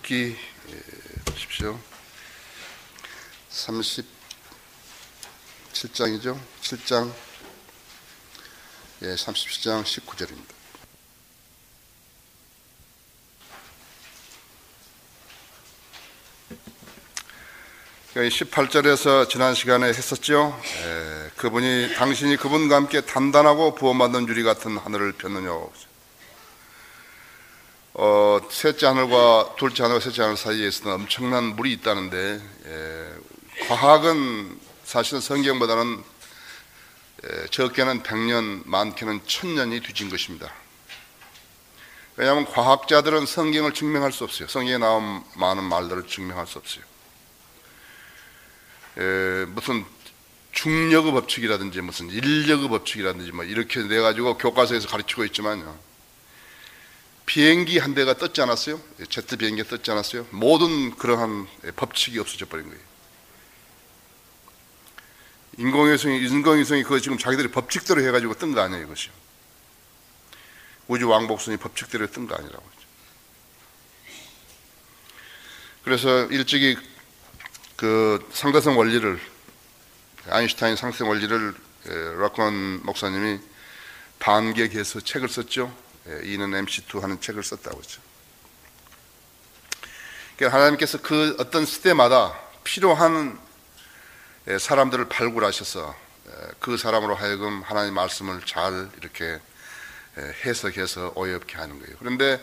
출애굽기 보십시오. 37장이죠. 7장 37장 19절입니다. 18절에서 지난 시간에 했었죠. 그분이 당신이 그분과 함께 단단하고 부어맞는 유리 같은 하늘을 폈느냐고. 셋째 하늘과 둘째 하늘과 셋째 하늘 사이에서는 엄청난 물이 있다는데, 과학은 사실은 성경보다는 적게는 100년, 많게는 1000년이 뒤진 것입니다. 왜냐하면 과학자들은 성경을 증명할 수 없어요. 성경에 나온 많은 말들을 증명할 수 없어요. 무슨 중력의 법칙이라든지 무슨 인력의 법칙이라든지 뭐 이렇게 내 가지고 교과서에서 가르치고 있지만요, 비행기 한 대가 떴지 않았어요? 제트 비행기가 떴지 않았어요? 모든 그러한 법칙이 없어져 버린 거예요. 인공위성이 그거 지금 자기들이 법칙대로 해가지고 뜬 거 아니에요, 이것이. 우주 왕복선이 법칙대로 뜬 거 아니라고. 그래서 일찍이 그 상대성 원리를, 아인슈타인 상대성 원리를 락먼 목사님이 반격해서 책을 썼죠. E는 MC2 하는 책을 썼다고 했죠. 그러니까 하나님께서 그 어떤 시대마다 필요한 사람들을 발굴하셔서 그 사람으로 하여금 하나님의 말씀을 잘 이렇게 해석해서 어이없게 하는 거예요. 그런데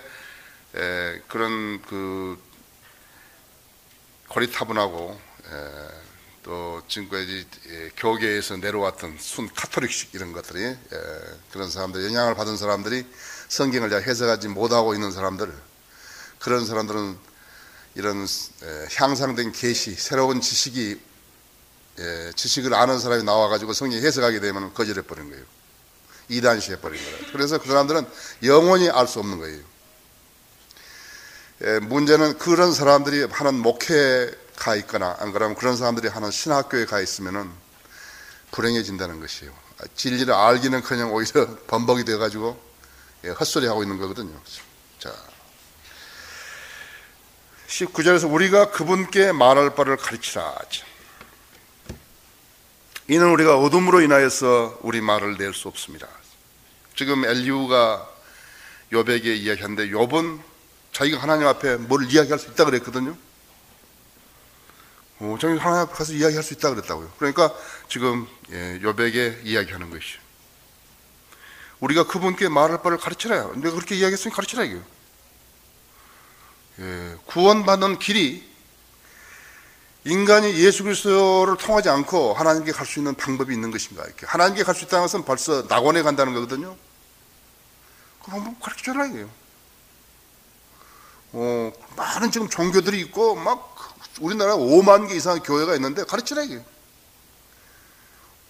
그런 그 고리타분하고 또 지금까지 교계에서 내려왔던 순 카톨릭식 이런 것들이, 그런 사람들, 영향을 받은 사람들이 성경을 잘 해석하지 못하고 있는 사람들, 그런 사람들은 이런 향상된 계시, 새로운 지식을 아는 사람이 나와가지고 성경 해석하게 되면 거절해버린 거예요. 이단시해버린 거예요. 그래서 그 사람들은 영원히 알 수 없는 거예요. 문제는 그런 사람들이 하는 목회가 있거나, 안 그러면 그런 사람들이 하는 신학교에 가 있으면은 불행해진다는 것이에요. 진리를 알기는커녕 오히려 범벅이 돼가지고 헛소리하고 있는 거거든요. 자, 19절에서 우리가 그분께 말할 바를 가르치라. 이는 우리가 어둠으로 인하여서 우리 말을 낼 수 없습니다. 지금 엘리후가 욥에게 이야기하는데, 욥은 자기가 하나님 앞에 뭘 이야기할 수 있다 그랬거든요. 자기가 하나님 앞에 가서 이야기할 수 있다 그랬다고요. 그러니까 지금 욥에게 이야기하는 것이죠. 우리가 그분께 말할 바를 가르치라. 내가 그렇게 이야기했으니 가르치라 이거예요. 구원받는 길이 인간이 예수 그리스도를 통하지 않고 하나님께 갈 수 있는 방법이 있는 것인가? 이렇게 하나님께 갈 수 있다는 것은 벌써 낙원에 간다는 거거든요. 그 방법 가르쳐줘라 이거예요. 많은 지금 종교들이 있고 막 우리나라 5만 개 이상의 교회가 있는데 가르치라 이거예요.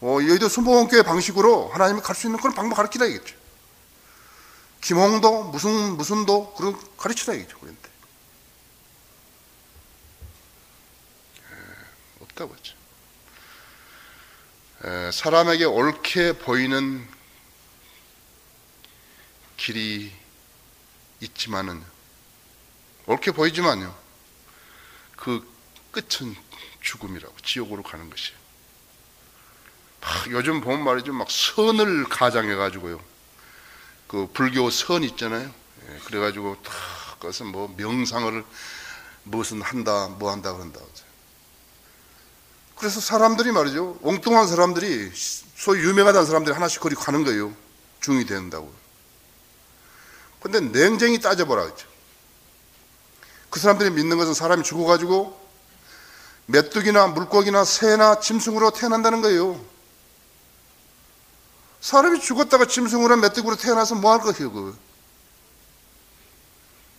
여의도 순복음교회 방식으로 하나님이 갈 수 있는 그런 방법 가르치라 이겠죠. 김홍도 무슨도 그런 가르치라 이겠죠. 그런데 없다고 했죠. 사람에게 옳게 보이는 길이 있지만은, 옳게 보이지만요, 그 끝은 죽음이라고, 지옥으로 가는 것이에요. 요즘 보면 말이죠, 막 선을 가장해가지고요, 그 불교 선 있잖아요. 그래가지고 다 그것은 뭐 명상을 무슨 한다, 뭐 한다 그런다. 그래서 사람들이 말이죠, 엉뚱한 사람들이, 소위 유명하다는 사람들이 하나씩 거리 가는 거예요. 중이 된다고. 근데 냉정히 따져보라 그랬죠. 그 사람들이 믿는 것은 사람이 죽어가지고 메뚜기나 물고기나 새나 짐승으로 태어난다는 거예요. 사람이 죽었다가 짐승으로 메뚜기로 태어나서 뭐 할 거예요, 그거?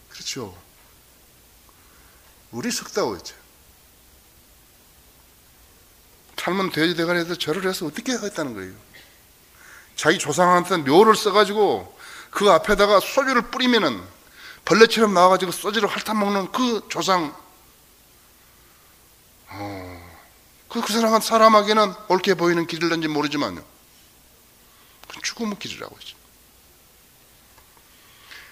그렇죠. 우리 석다고 했죠. 삶은 돼지 대가리에서 절을 해서 어떻게 하겠다는 거예요? 자기 조상한테 묘를 써가지고 그 앞에다가 소주를 뿌리면은 벌레처럼 나와가지고 소주를 핥아먹는 그 조상, 그 사람은 사람에게는 옳게 보이는 길일런지 모르지만요, 죽음의 길이라고 했죠.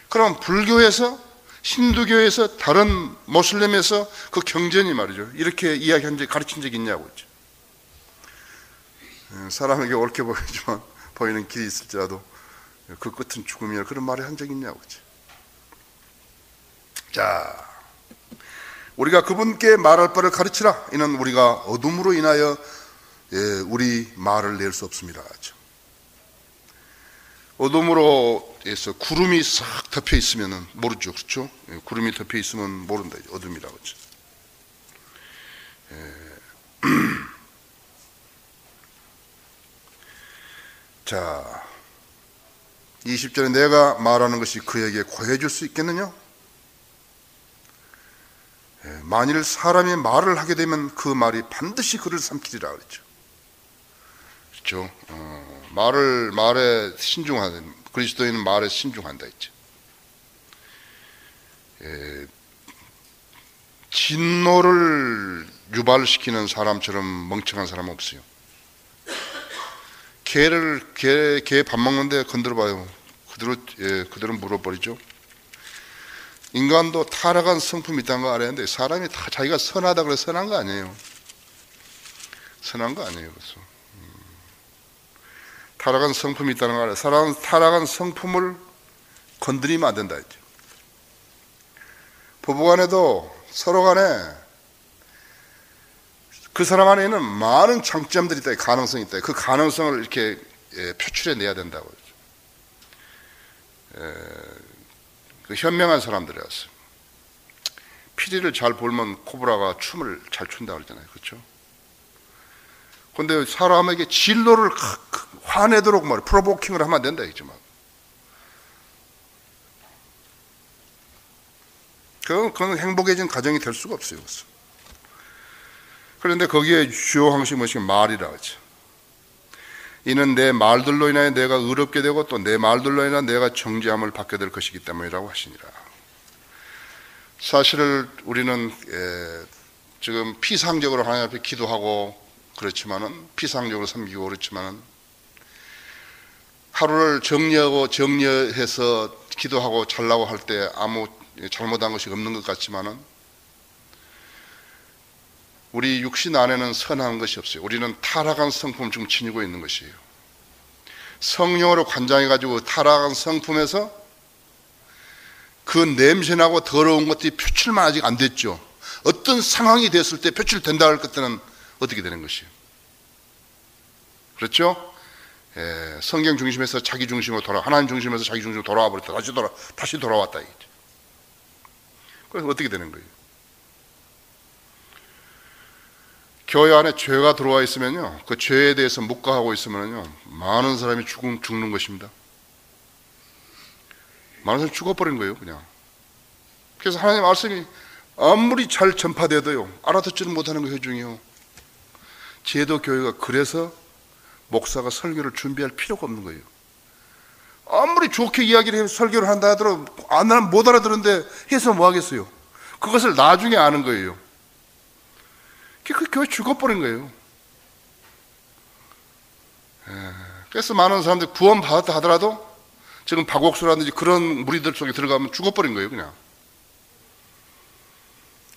그럼 불교에서 힌두교에서 다른 모슬림에서 그 경전이 말이죠. 이렇게 이야기한 적, 가르친 적이 있냐고 있죠. 사람에게 옳게 보이는 길이 있을지라도 그 끝은 죽음이라 그런 말을 한 적이 있냐고 있죠. 자, 우리가 그분께 말할 바를 가르치라. 이는 우리가 어둠으로 인하여 우리 말을 낼 수 없습니다. 어둠으로 해서 구름이 싹 덮여 있으면 모르죠. 그렇죠? 구름이 덮여 있으면 모른다. 어둠이라고 하죠. 자, 20절에 내가 말하는 것이 그에게 고해줄 수 있겠느냐? 만일 사람이 말을 하게 되면 그 말이 반드시 그를 삼키리라 그랬죠. 그렇죠? 말에 신중하다. 그리스도인은 말에 신중한다 했죠. 진노를 유발시키는 사람처럼 멍청한 사람은 없어요. 개 밥 먹는데 건드려봐요. 그대로 물어버리죠. 인간도 타락한 성품이 있다는 거 알아야 하는데 사람이 다 자기가 선하다 그래서 선한 거 아니에요. 선한 거 아니에요. 그래서 타락한 성품이 있다는 거 알아요. 타락한 성품을 건드리면 안 된다 했죠. 부부간에도 서로 간에 그 사람 안에 있는 많은 장점들이 있다, 가능성이 있다. 그 가능성을 이렇게 표출해 내야 된다고 했죠. 그 현명한 사람들이었어요. 피리를 잘 불면 코브라가 춤을 잘 춘다 그러잖아요. 그렇죠? 그런데 사람에게 진노를 화내도록 말이에요. 프로보킹을 하면 안 된다 이죠. 그건 행복해진 가정이 될 수가 없어요. 그런데 거기에 주요 항식이 무엇이 말이라 하죠. 이는 내 말들로 인하여 내가 의롭게 되고 또 내 말들로 인하여 내가 정죄함을 받게 될 것이기 때문이라고 하시니라. 사실 우리는 지금 피상적으로 하나님 앞에 기도하고 그렇지만은 피상적으로 섬기고 그렇지만은 하루를 정리해서 기도하고 잘라고 할 때 아무 잘못한 것이 없는 것 같지만은 우리 육신 안에는 선한 것이 없어요. 우리는 타락한 성품을 지금 지니고 있는 것이에요. 성령으로 관장해가지고 타락한 성품에서 그 냄새나고 더러운 것들이 표출만 아직 안 됐죠. 어떤 상황이 됐을 때 표출된다 할 것들은 어떻게 되는 것이에요? 그렇죠? 성경 중심에서 자기 중심으로 하나님 중심에서 자기 중심으로 돌아와 버렸다. 다시 돌아왔다. 그래서 어떻게 되는 거예요? 교회 안에 죄가 들어와 있으면요, 그 죄에 대해서 묵과하고 있으면요, 많은 사람이 죽는 것입니다. 많은 사람이 죽어버린 거예요, 그냥. 그래서 하나님 말씀이 아무리 잘 전파돼도요, 알아듣지는 못하는 거 해중이요. 제도 교회가 그래서 목사가 설교를 준비할 필요가 없는 거예요. 아무리 좋게 이야기를 해서 설교를 한다 하더라도 못 알아들은데 해서 뭐 하겠어요? 그것을 나중에 아는 거예요. 그 교회 죽어버린 거예요. 그래서 많은 사람들이 구원 받았다 하더라도 지금 박옥수라든지 그런 무리들 속에 들어가면 죽어버린 거예요, 그냥.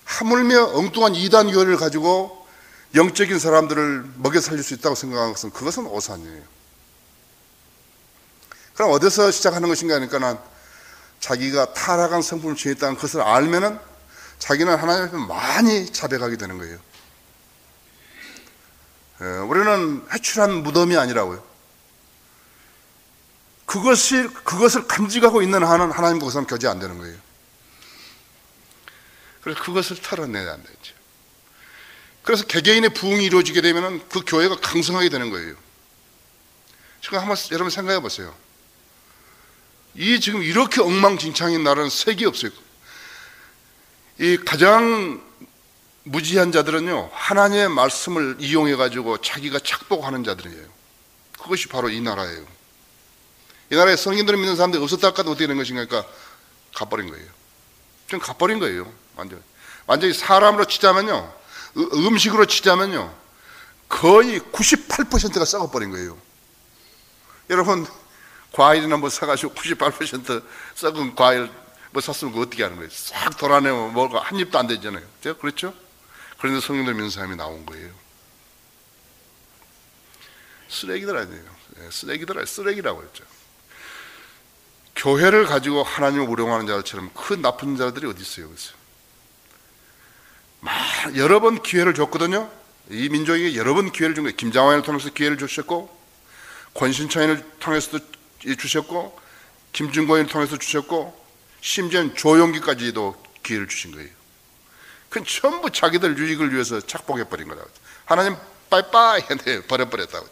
하물며 엉뚱한 이단 교회를 가지고 영적인 사람들을 먹여 살릴 수 있다고 생각하는 것은 그것은 오산이에요. 그럼 어디서 시작하는 것인가 하니까 자기가 타락한 성품을 지녔다는 것을 알면은 자기는 하나님 앞에 많이 자백하게 되는 거예요. 우리는 회출한 무덤이 아니라고요. 그것을 간직하고 있는 한은 하나님과 그 사람 교제 안 되는 거예요. 그래서 그것을 털어내야 안 되죠. 그래서 개개인의 부흥이 이루어지게 되면 그 교회가 강성하게 되는 거예요. 지금 한번 여러분 생각해 보세요. 지금 이렇게 엉망진창인 나라는 세계 없어요. 이 가장 무지한 자들은요, 하나님의 말씀을 이용해가지고 자기가 착복하는 자들이에요. 그것이 바로 이 나라예요. 이 나라에 성인들을 믿는 사람들이 없었다 할까 어떻게 된 것인가 하니까 가버린 거예요. 지금 가버린 거예요. 완전히 사람으로 치자면요, 음식으로 치자면요, 거의 98%가 썩어버린 거예요. 여러분, 과일이나 뭐 사가지고 98% 썩은 과일 뭐 샀으면 그거 어떻게 하는 거예요? 싹 돌아내면 뭐가 한 입도 안 되잖아요. 그렇죠? 그런데 성령들 믿는 사람이 나온 거예요. 쓰레기들 아니에요. 쓰레기라고 했죠. 교회를 가지고 하나님을 우롱하는 자들처럼 큰 나쁜 자들이 어디 있어요? 그래서 여러 번 기회를 줬거든요. 이 민족에게 여러 번 기회를 준 거예요. 김장환을 통해서 기회를 주셨고, 권신창인을 통해서도 주셨고, 김준권을 통해서 주셨고, 심지어는 조용기까지도 기회를 주신 거예요. 그건 전부 자기들 유익을 위해서 착복해버린 거라고. 하나님 빠이빠이 했는데 버려버렸다고.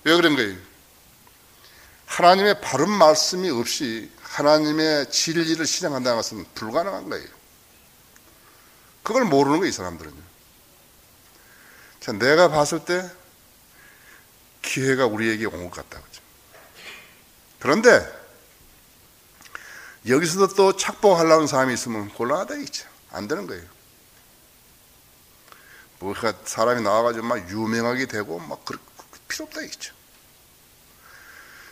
왜 그런 거예요? 하나님의 바른 말씀이 없이 하나님의 진리를 실행한다는 것은 불가능한 거예요. 그걸 모르는 거예요, 이 사람들은요. 자, 내가 봤을 때 기회가 우리에게 온 것 같다고. 그런데 여기서도 또 착복하려는 사람이 있으면 곤란하다 있죠. 안 되는 거예요. 뭐가 사람이 나와가지고 막 유명하게 되고 막 필요 없다 있죠.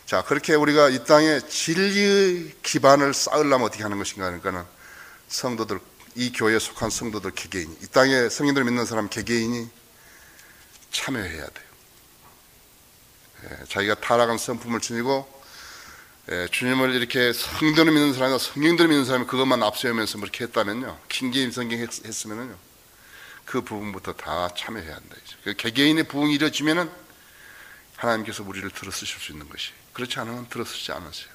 자, 그렇게 우리가 이 땅에 진리의 기반을 쌓으려면 어떻게 하는 것인가 하니까는 성도들, 이 교회에 속한 성도들 개개인이, 이 땅에 성인들 믿는 사람 개개인이 참여해야 돼요. 자기가 타락한 성품을 지니고 주님을 이렇게 성도를 믿는 사람이나 성령들을 믿는 사람이 그것만 앞세우면서 그렇게 했다면요, 킹제임 성경 했으면은요, 그 부분부터 다 참여해야 한다. 그 개개인의 부흥이 이루어지면은 하나님께서 우리를 들어 쓰실 수 있는 것이, 그렇지 않으면 들어 쓰지 않으세요.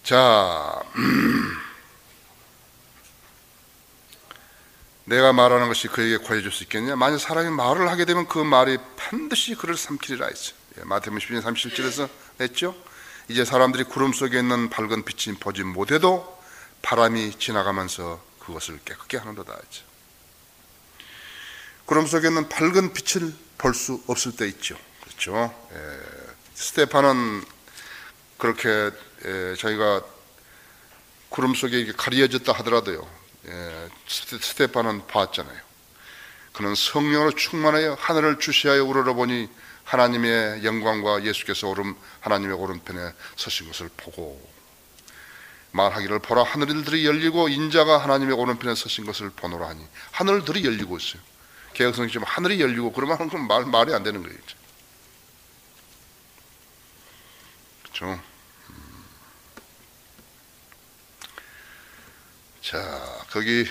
자, 내가 말하는 것이 그에게 구해줄 수 있겠냐? 만약 사람이 말을 하게 되면 그 말이 반드시 그를 삼키리라 했죠. 마태복음 12장 37절에서 했죠. 이제 사람들이 구름 속에 있는 밝은 빛이 보지 못해도 바람이 지나가면서 그것을 깨끗게 하는도다 했죠. 구름 속에 있는 밝은 빛을 볼 수 없을 때 있죠. 그렇죠. 스테판은 그렇게 자기가 구름 속에 이렇게 가려졌다 하더라도요, 스테판은 봤잖아요. 그는 성령으로 충만하여 하늘을 주시하여 우러러보니 하나님의 영광과 예수께서 하나님의 오른편에 서신 것을 보고 말하기를, 보라, 하늘들이 열리고 인자가 하나님의 오른편에 서신 것을 보노라 하니, 하늘들이 열리고 있어요. 개혁성경 하늘이 열리고 그러면 그건 말이 안 되는 거예요. 그렇죠? 자, 거기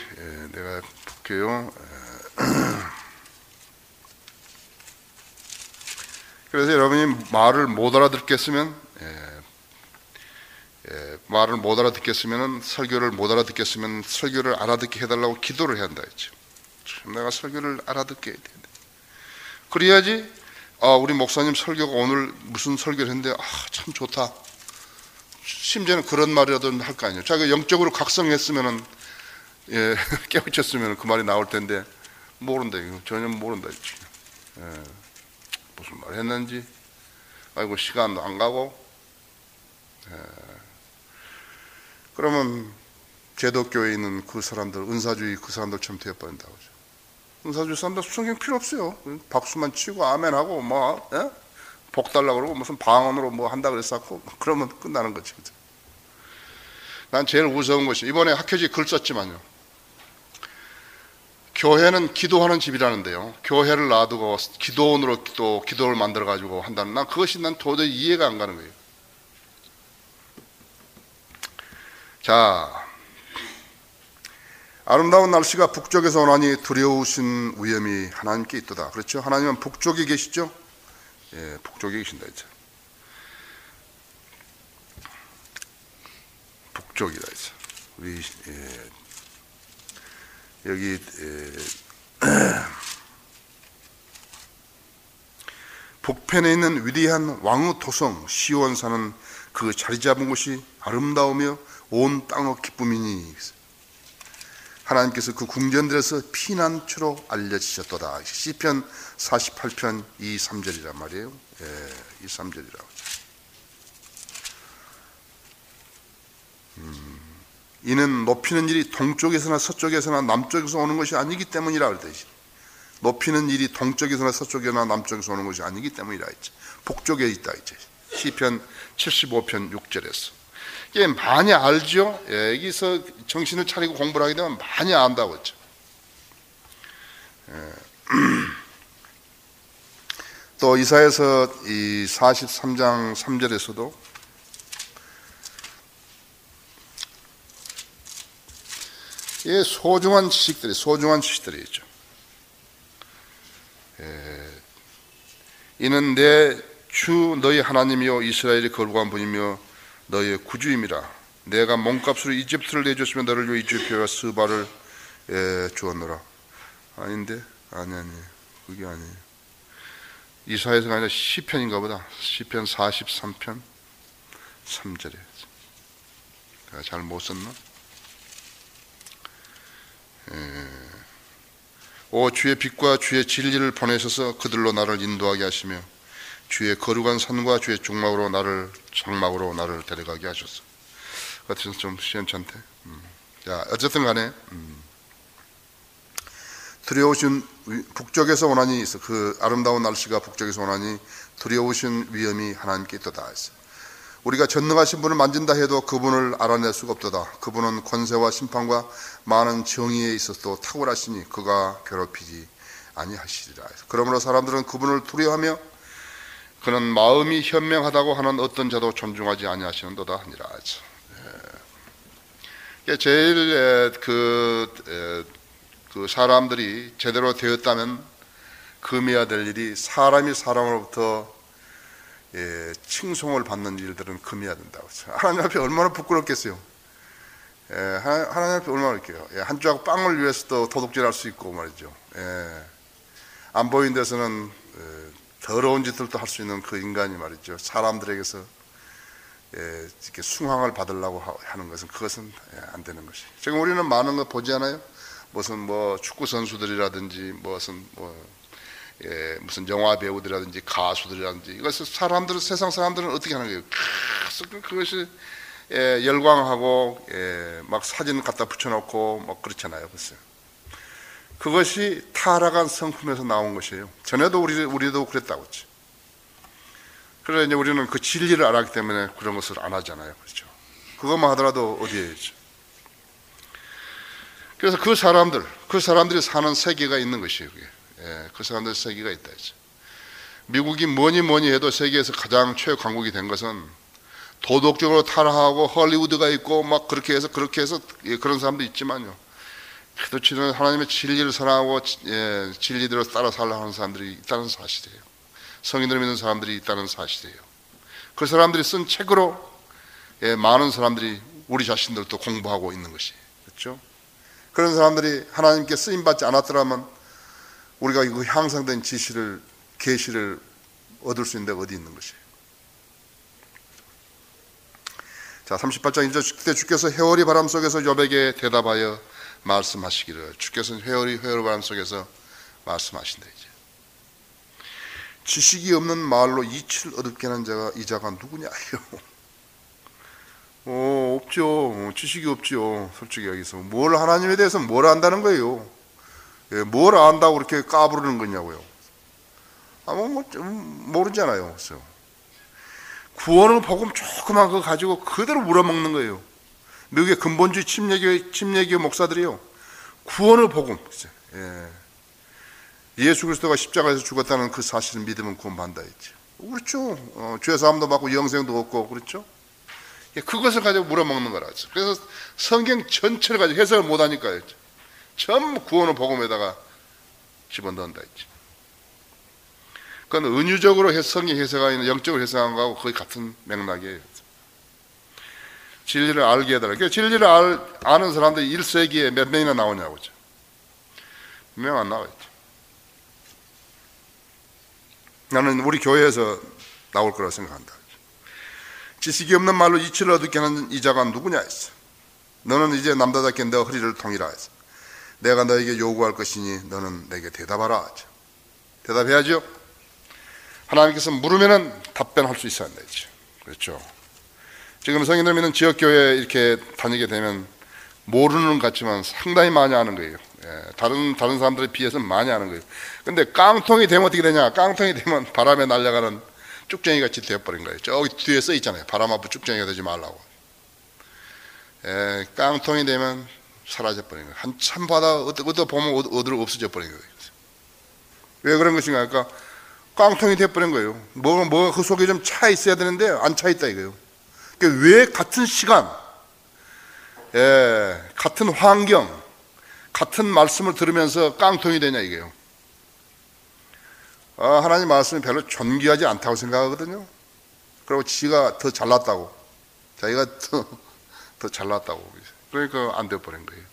내가 볼게요. 그래서 여러분이 말을 못 알아듣겠으면, 말을 못 알아듣겠으면, 설교를 못 알아듣겠으면 설교를 알아듣게 해달라고 기도를 해야 한다 했죠. 내가 설교를 알아듣게 해야 된다. 그래야지, 우리 목사님 설교가 오늘 무슨 설교를 했는데 참 좋다. 심지어는 그런 말이라도 할 거 아니에요. 자기가 영적으로 각성했으면은, 깨우쳤으면 그 말이 나올 텐데 모른다. 이거 전혀 모른다. 무슨 말 했는지, 아이고 시간도 안 가고. 그러면 제독교에 있는 그 사람들, 은사주의 그 사람들처럼 되어버린다고 하죠. 은사주의 사람들 성경 필요 없어요. 박수만 치고 아멘하고 복 달라고 그러고 무슨 방언으로 뭐 한다 그랬었고, 그러면 끝나는 거지. 난 제일 무서운 것이, 이번에 학회지에 글 썼지만요, 교회는 기도하는 집이라는데요, 교회를 놔두고 기도원으로 또 기도를 만들어 가지고 한다는, 난 그것이 난 도저히 이해가 안 가는 거예요. 자, 아름다운 날씨가 북쪽에서 오나니 두려우신 위험이 하나님께 있도다. 그렇죠? 하나님은 북쪽에 계시죠? 북쪽에 계신다 했죠. 북쪽이다 했죠. 우리 여기 북편에 있는 위대한 왕의 토성 시온산은 그 자리 잡은 곳이 아름다우며 온 땅의 기쁨이니, 하나님께서 그 궁전들에서 피난처로 알려지셨도다. 시편 48편 2, 3절이란 말이에요. 2, 3절이라고. 이는 높이는 일이 동쪽에서나 서쪽에서나 남쪽에서 오는 것이 아니기 때문이라 그랬듯이, 높이는 일이 동쪽에서나 서쪽에서나 남쪽에서 오는 것이 아니기 때문이라 했지. 북쪽에 있다 했지. 시편 75편 6절에서. 이게 많이 알죠? 예, 여기서 정신을 차리고 공부를 하게 되면 많이 안다고 했죠. 예. 또 이사야서 이 43장 3절에서도 예, 소중한 지식들이 있죠. 예, 이는 내 주 너희 하나님이요 이스라엘의 거룩한 분이며 너희의 구주임이라. 내가 몸값으로 이집트를 내줬으며 너를 위해 이집트와 스바를 주었노라. 아닌데? 아니 그게 아니에요. 이사야서가 아니라 시편인가 보다. 시편 43편 3절에 내가 잘 못 썼나? 오 주의 빛과 주의 진리를 보내셔서 그들로 나를 인도하게 하시며 주의 거룩한 산과 주의 장막으로 나를 데려가게 하셨어. 같은 좀 시원찮대. 자, 어쨌든 간에 두려우신 북쪽에서 오나니 그 아름다운 날씨가 북쪽에서 오나니 두려우신 위엄이 하나님께 있도다 했어. 우리가 전능하신 분을 만진다 해도 그분을 알아낼 수가 없도다. 그분은 권세와 심판과 많은 정의에 있어서도 탁월하시니 그가 괴롭히지 아니하시리라. 그러므로 사람들은 그분을 두려워하며 그는 마음이 현명하다고 하는 어떤 자도 존중하지 아니하시는도다 하니라. 제일 그 사람들이 제대로 되었다면 금해야 될 일이 사람이 사람으로부터 칭송을 받는 일들은 금해야 된다고. 하나님 앞에 얼마나 부끄럽겠어요. 하나님 앞에 얼마나 이렇게요. 한 조각 빵을 위해서도 도둑질할 수 있고 말이죠. 안 보이는 데서는 더러운 짓들도 할 수 있는 그 인간이 말이죠. 사람들에게서 이렇게 숭앙을 받으려고 하는 것은 그것은 안 되는 것이. 지금 우리는 많은 거 보지 않아요? 무슨 축구 선수들이라든지 무슨 영화 배우들이라든지 가수들이라든지 이것을 세상 사람들은 어떻게 하는 거예요? 그것이 열광하고 막 사진 갖다 붙여놓고 그렇잖아요. 글쎄요. 그것이 타락한 성품에서 나온 것이에요. 전에도 우리도 그랬다고 했지. 그래서 이제 우리는 그 진리를 알았기 때문에 그런 것을 안 하잖아요. 그렇죠. 그것만 하더라도 어디에 있죠. 그래서 그 사람들이 사는 세계가 있는 것이에요. 그게. 그 사람들의 세계가 있다 했죠. 미국이 뭐니 해도 세계에서 가장 최고 강국이 된 것은 도덕적으로 타락하고 헐리우드가 있고 막 그렇게 해서 그런 사람도 있지만요. 그래도 하나님의 진리를 사랑하고 진리대로 따라 살라 하는 사람들이 있다는 사실이에요. 성인을 믿는 사람들이 있다는 사실이에요. 그 사람들이 쓴 책으로 많은 사람들이 우리 자신들도 공부하고 있는 것이 그렇죠? 그런 사람들이 하나님께 쓰임받지 않았더라면 우리가 그 향상된 계시를 얻을 수 있는 데가 어디 있는 것이에요. 자, 38장 1절 그때 주께서 회오리 바람 속에서 욥에게 대답하여 말씀하시기를. 주께서는 회오리 바람 속에서 말씀하신다. 이제 지식이 없는 말로 이치를 얻게 하는 이 자가 누구냐요? 없죠. 지식이 없죠. 솔직히 여기서 하나님에 대해서 뭘 안다는 거예요? 뭘 안다고 그렇게 까부르는 거냐고요? 모르잖아요. 그래서 구원의 복음 조그만 거 가지고 그대로 물어먹는 거예요. 미국의 근본주의 침례교 목사들이요. 구원의 복음. 예수 그리스도가 십자가에서 죽었다는 그 사실을 믿으면 구원받는다 했죠. 그렇죠. 죄사함도 받고 영생도 얻고 그렇죠. 그것을 가지고 물어먹는 거라. 그래서 성경 전체를 가지고 해석을 못하니까요. 전부 구원의 복음에다가 집어넣는다 했죠. 그건 은유적으로 성경 해석하는 영적으로 해석한 거하고 거의 같은 맥락이에요. 진리를 알게 해달라. 그러니까 진리를 아는 사람들이 1세기에 몇 명이나 나오냐고. 몇 명 안 나와있죠. 나는 우리 교회에서 나올 거라고 생각한다. 지식이 없는 말로 이치를 얻게 하는 이 자가 누구냐 했어. 너는 이제 남자답게 너 허리를 통이라 했어. 내가 너에게 요구할 것이니 너는 내게 대답하라 하죠. 대답해야죠. 하나님께서 물으면은 답변할 수 있어야 한다 했죠. 그렇죠. 지금 성인들 믿는 지역교회 이렇게 다니게 되면 모르는 것 같지만 상당히 많이 아는 거예요. 다른 사람들에 비해서 많이 아는 거예요. 근데 깡통이 되면 어떻게 되냐? 깡통이 되면 바람에 날아가는 쭉정이 같이 되어버린 거예요. 저기 뒤에 써 있잖아요. 바람 앞에 쭉정이가 되지 말라고. 깡통이 되면 사라져버린 거예요. 한참 바다 어디다 보면 어디로 없어져 버린 거예요. 왜 그런 것인가? 그러니까 깡통이 되어버린 거예요. 뭐가 그 속에 좀 차 있어야 되는데 안 차 있다 이거예요. 그러니까 왜 같은 시간, 같은 환경, 같은 말씀을 들으면서 깡통이 되냐 이게요. 하나님 말씀이 별로 존귀하지 않다고 생각하거든요. 그리고 지가 더 잘났다고, 자기가 더 잘났다고. 그러니까 안 되어버린 거예요.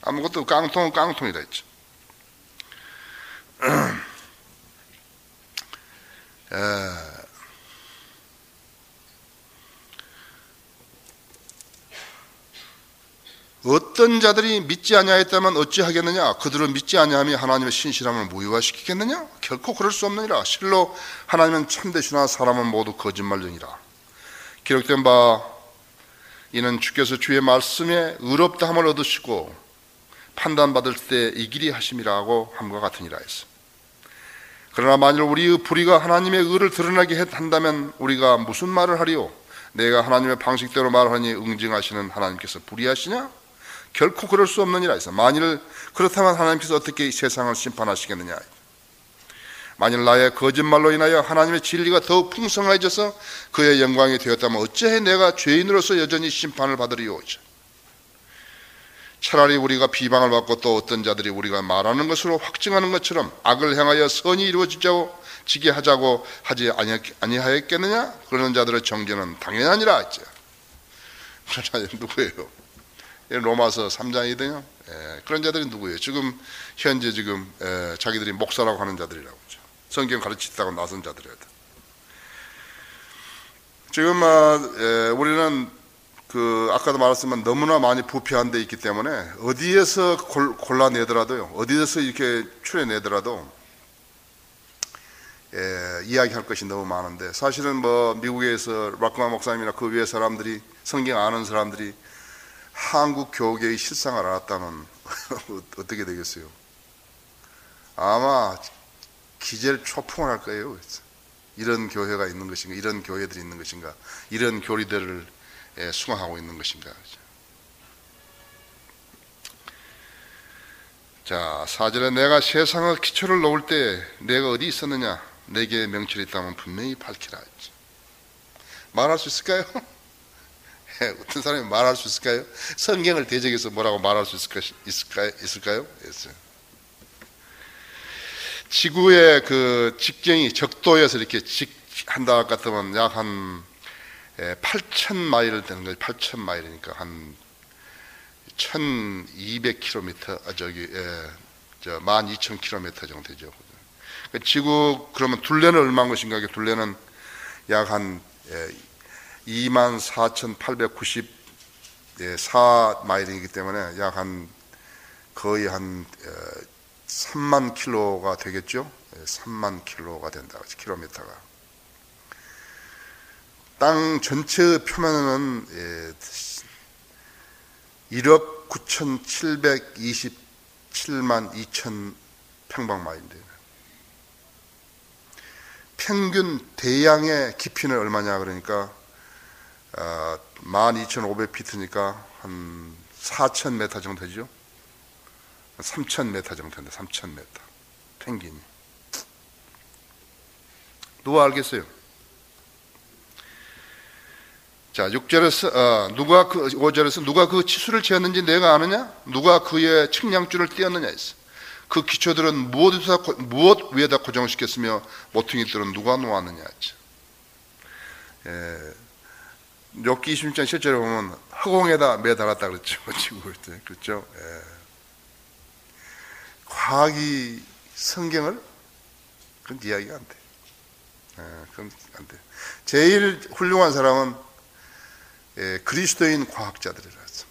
아무것도 깡통은 깡통이다 했죠. 어떤 자들이 믿지 아니하였다면 어찌하겠느냐? 그들은 믿지 아니하며 하나님의 신실함을 무효화시키겠느냐? 결코 그럴 수 없느니라. 실로 하나님은 참되시나 사람은 모두 거짓말쟁이라. 기록된 바 이는 주께서 주의 말씀에 의롭다함을 얻으시고 판단받을 때 이 길이 하심이라고 함과 같으니라 했어. 그러나 만일 우리의 불의가 하나님의 의를 드러나게 한다면 우리가 무슨 말을 하리요? 내가 하나님의 방식대로 말하니 응징하시는 하나님께서 불의하시냐? 결코 그럴 수 없느니라 해서 만일 그렇다면 하나님께서 어떻게 세상을 심판하시겠느냐? 만일 나의 거짓말로 인하여 하나님의 진리가 더욱 풍성해져서 그의 영광이 되었다면 어찌해 내가 죄인으로서 여전히 심판을 받으리요? 차라리 우리가 비방을 받고 또 어떤 자들이 우리가 말하는 것으로 확증하는 것처럼 악을 행하여 선이 이루어지게 하자고 하지 아니하였겠느냐? 그러는 자들의 정죄는 당연하니라 했죠. 그런 자들이 누구예요? 로마서 3장이거든요. 그런 자들이 누구예요? 지금 현재 자기들이 목사라고 하는 자들이라고 하죠. 성경 가르치다고 나선 자들이다. 지금 우리는 아까도 말했지만 너무나 많이 부패한 데 있기 때문에 어디에서 골라내더라도요, 어디에서 이렇게 추려내더라도 이야기할 것이 너무 많은데, 사실은 미국에서 락마 목사님이나 그 위에 사람들이, 성경 아는 사람들이 한국 교계의 실상을 알았다면 어떻게 되겠어요? 아마 기절초풍을 할 거예요. 이런 교회가 있는 것인가, 이런 교회들이 있는 것인가, 이런 교리들을 수강하고 있는 것인가. 자, 4절에 내가 세상의 기초를 놓을 때 내가 어디 있었느냐? 내게 명철이 있다면 분명히 밝히라. 말할 수 있을까요? 어떤 사람이 말할 수 있을까요? 성경을 대적해서 뭐라고 말할 수 있을까요? 지구의 그 직경이 적도에서 이렇게 한다 같으면 약 한 8,000마일 되는 거죠. 8,000마일이니까 한 1,200km, 12,000km 정도 되죠. 지구, 그러면 둘레는 얼마인 것인가? 둘레는 약 한 24,894마일이기 때문에 약 거의 한 3만 킬로가 되겠죠? 3만 킬로가 된다. 킬로미터가. 땅 전체 표면은 1억 9,727만 2천 평방마일인데요. 평균 대양의 깊이는 얼마냐? 그러니까 12,500피트니까 한 4,000m 정도 되죠? 3,000m 정도 된다. 3,000m 평균이. 누가 알겠어요? 자, 6절에서 5절에서 누가 그 치수를 재었는지 내가 아느냐? 누가 그의 측량줄을 떼었느냐 했어. 그 기초들은 무엇 위에다 고정시켰으며 모퉁이들은 누가 놓았느냐 했죠. 욥기 26장 실제로 보면 허공에다 매달았다 그랬죠. 그렇죠? 과학이 성경을 그건 이야기가 안 돼. 그건 안 돼. 제일 훌륭한 사람은 그리스도인 과학자들이라서.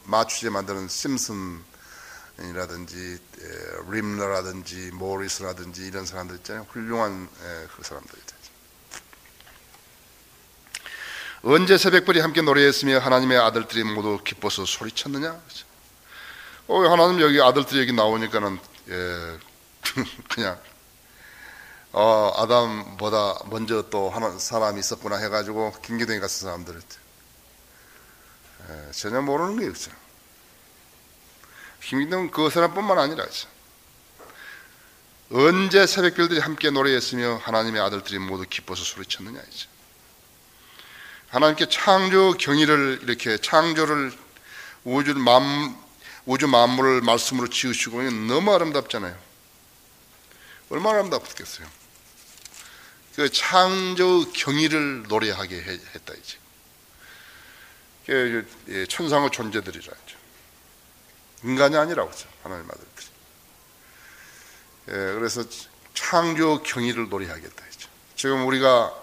마취제 만드는 심슨이라든지 림러라든지 모리스라든지 이런 사람들 있잖아요. 훌륭한 그 사람들이죠. 언제 새벽별이 함께 노래했으며 하나님의 아들들이 모두 기뻐서 소리쳤느냐? 하나님 여기 아들들이 여기 나오니까는 그냥 아담보다 먼저 또 하는 사람이 있었구나 해가지고 김기동에 가서 사람들 전혀 모르는 거예요. 그렇죠? 김기동은 그 사람뿐만 아니라 그렇죠? 언제 새벽별들이 함께 노래했으며 하나님의 아들들이 모두 기뻐서 소리쳤느냐 이죠. 하나님께 창조 경의를 이렇게 창조를 우주 만물을 말씀으로 지으시고 너무 아름답잖아요. 얼마나 아름답겠어요. 그 창조 경의를 노래하게 했다 이제. 천상의 존재들이라 하죠. 인간이 아니라고 하죠. 하나님 아들들이. 그래서 창조 경의를 노래하겠다 이죠. 지금 우리가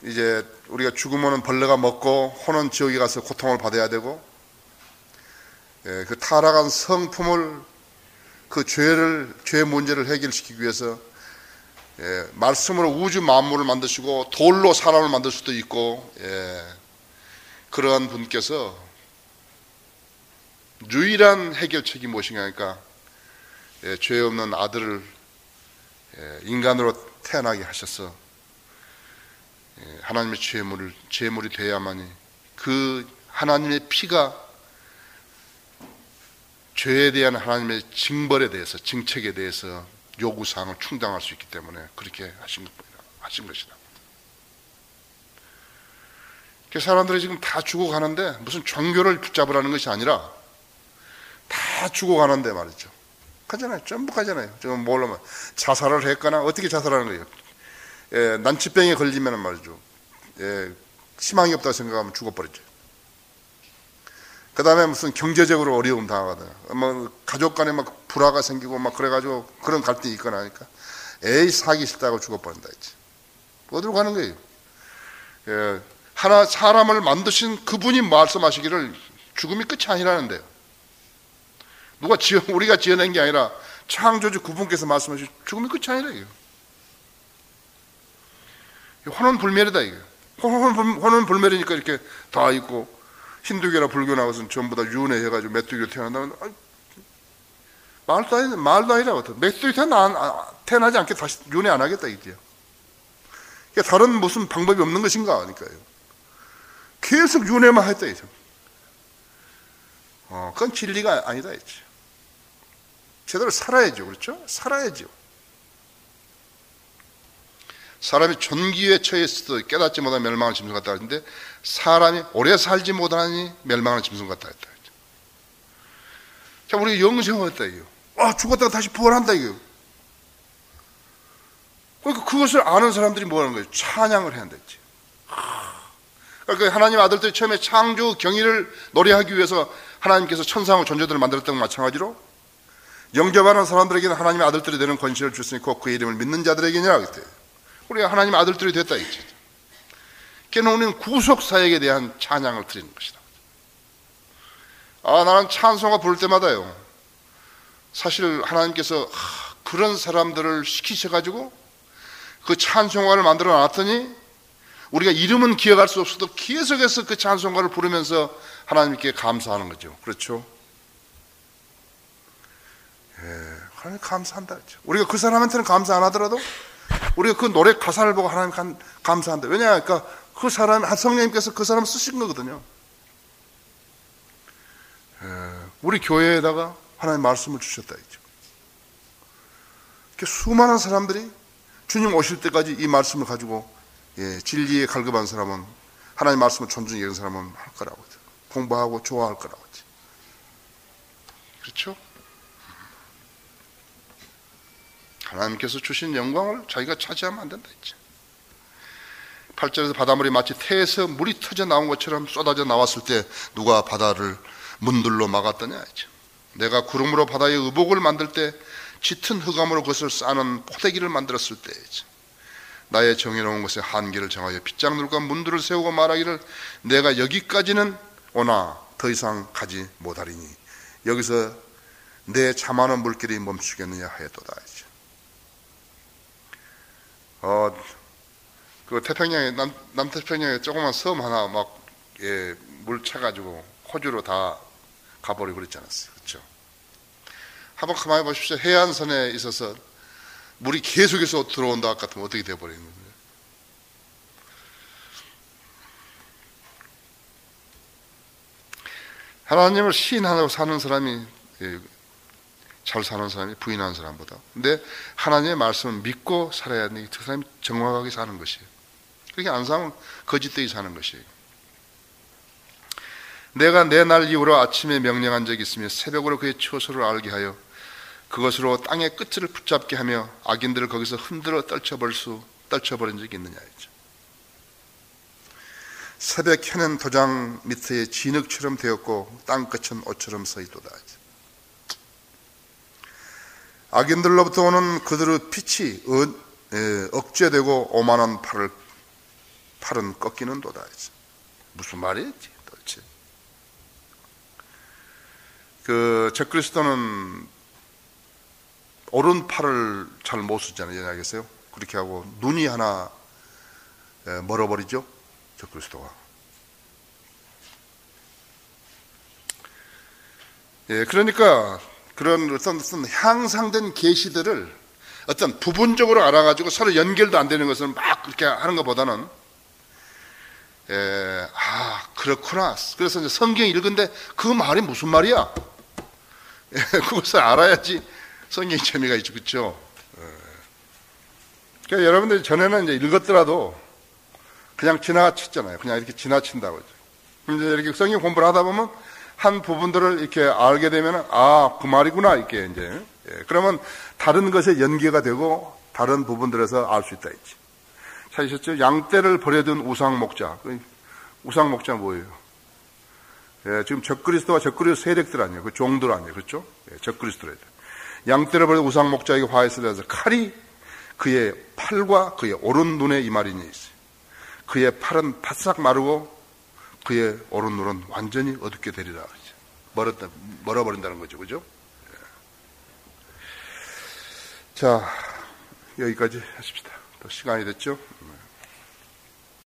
이제 우리가 죽으면 벌레가 먹고 혼은 지옥에 가서 고통을 받아야 되고, 그 타락한 성품을 그 죄의 문제를 해결시키기 위해서 말씀으로 우주 만물을 만드시고 돌로 사람을 만들 수도 있고, 그러한 분께서 유일한 해결책이 무엇인가 하니까 죄 없는 아들을 인간으로 태어나게 하셔서 하나님의 제물이 되어야만이 그 하나님의 피가 죄에 대한 하나님의 징벌에 대해서, 징책에 대해서 요구사항을 충당할 수 있기 때문에 그렇게 하신 것이다. 사람들이 지금 다 죽어가는데 무슨 종교를 붙잡으라는 것이 아니라 다 죽어가는데 말이죠. 가잖아요. 전부 가잖아요. 지금 모르면 자살을 했거나 어떻게 자살하는 거예요. 난치병에 걸리면 말이죠. 희망이 없다고 생각하면 죽어버리죠. 그 다음에 무슨 경제적으로 어려움 당하거나, 뭐 가족 간에 막 불화가 생기고 막 그래가지고 그런 갈등이 있거나 하니까 사기 싫다고 죽어버린다 했지. 어디로 가는 거예요? 하나 사람을 만드신 그분이 말씀하시기를 죽음이 끝이 아니라는데요. 우리가 지어낸 게 아니라 창조주 그분께서 말씀하신 죽음이 끝이 아니라 이거. 혼원불멸이다 이게. 혼원불멸이니까 이렇게 다 있고, 힌두교나 불교나 것은 전부 다 윤회해가지고 메뚜기로 태어난다면 말도 아니라 메뚜기 태어나지 않게 다시 윤회 안 하겠다 이게요. 다른 무슨 방법이 없는 것인가 하니까요. 계속 윤회만 했다 이죠. 그건 진리가 아니다 이죠. 제대로 살아야죠, 그렇죠? 살아야죠. 사람이 존귀에 처했을 때 깨닫지 못한 멸망하는 짐승 같다 하는데, 사람이 오래 살지 못하니 멸망하는 짐승 같다 했다. 자, 우리가 영생을 했다 이거. 죽었다가 다시 부활한다 이거. 그러니까 그것을 아는 사람들이 뭐 하는 거예요? 찬양을 해야 한다 했지. 그러니까 하나님 아들들이 처음에 창조 경의를 노래하기 위해서 하나님께서 천상의 존재들을 만들었던 것 마찬가지로 영접하는 사람들에게는 하나님의 아들들이 되는 권세를 주셨으니 곧 그의 이름을 믿는 자들에게니라 그랬대요. 우리가 하나님의 아들들이 됐다 이거죠. 그러니까 우리는 구속사역에 대한 찬양을 드리는 것이다. 나는 찬송가 부를 때마다요, 사실 하나님께서 그런 사람들을 시키셔가지고 그 찬송가를 만들어 놨더니 우리가 이름은 기억할 수 없어도 계속해서 그 찬송가를 부르면서 하나님께 감사하는 거죠. 그렇죠? 하나님 감사한다. 우리가 그 사람한테는 감사 안 하더라도 우리가 그 노래 가사를 보고 하나님 감사한다. 왜냐? 그러니까 그 사람, 성령님께서 그 사람을 쓰신 거거든요. 우리 교회에다가 하나님 말씀을 주셨다. 이렇게 수많은 사람들이 주님 오실 때까지 이 말씀을 가지고 진리에 갈급한 사람은, 하나님 말씀을 존중해 여기는 사람은 할 거라고, 공부하고 좋아할 거라고. 그렇죠? 하나님께서 주신 영광을 자기가 차지하면 안 된다 했지. 8절에서 바닷물이 마치 태에서 물이 터져 나온 것처럼 쏟아져 나왔을 때 누가 바다를 문들로 막았더냐 했죠. 내가 구름으로 바다의 의복을 만들 때 짙은 흑암으로 그것을 싸는 포대기를 만들었을 때 나의 정해놓은 것에 한계를 정하여 빗장들과 문들을 세우고 말하기를 내가 여기까지는 오나 더 이상 가지 못하리니 여기서 내 참하는 물길이 멈추겠느냐 하였도다 했죠. 그 태평양에, 남태평양에 조그만 섬 하나 물 차가지고 호주로 다 가버리고 그랬지 않았어요. 그렇죠? 한번 가만히 보십시오. 해안선에 있어서 물이 계속해서 들어온다 같으면 어떻게 돼버리는 거예요? 하나님을 시인하고 사는 사람이 잘 사는 사람이 부인하는 사람보다. 근데 하나님의 말씀을 믿고 살아야 하는 그 사람이 정확하게 사는 것이에요. 그렇게 안 사면 거짓되이 사는 것이에요. 내가 내 날 이후로 아침에 명령한 적이 있으며 새벽으로 그의 처소를 알게 하여 그것으로 땅의 끝을 붙잡게 하며 악인들을 거기서 흔들어 떨쳐버린 적이 있느냐 했죠. 새벽 해는 도장 밑에 진흙처럼 되었고 땅끝은 옷처럼 서있도다. 악인들로부터 오는 그들의 빛이 억제되고 오만한 팔은 꺾이는도다. 무슨 말이지 도대체? 적그리스도는 오른팔을 잘 못 쓰잖아요. 알겠어요? 그렇게 하고 눈이 하나 멀어버리죠. 적그리스도가. 그러니까 그런 어떤 향상된 계시들을 어떤 부분적으로 알아가지고 서로 연결도 안 되는 것을 막 그렇게 하는 것보다는 그렇구나. 그래서 이제 성경 읽은데 그 말이 무슨 말이야? 그것을 알아야지 성경의 재미가 있죠, 그렇죠? 그러니까 여러분들이 전에는 이제 읽었더라도 그냥 지나쳤잖아요. 그냥 이렇게 지나친다고. 이제 이렇게 성경 공부를 하다 보면 한 부분들을 이렇게 알게 되면 그 말이구나 이렇게 이제. 그러면 다른 것에 연계가 되고 다른 부분들에서 알 수 있다 있지. 찾으셨죠? 양떼를 버려둔 우상 목자. 우상 목자 뭐예요? 지금 적그리스도와 적그리스도 세력들 아니에요? 그 종들 아니에요? 그렇죠? 적그리스도래요. 양떼를 버려둔 우상 목자에게 화해를 해서 칼이 그의 팔과 그의 오른 눈에 이마리니 있어요. 그의 팔은 바싹 마르고 그의 오른 눈은 완전히 어둡게 되리라. 멀어버린다는 거죠. 그죠? 자, 여기까지 하십시다. 또 시간이 됐죠?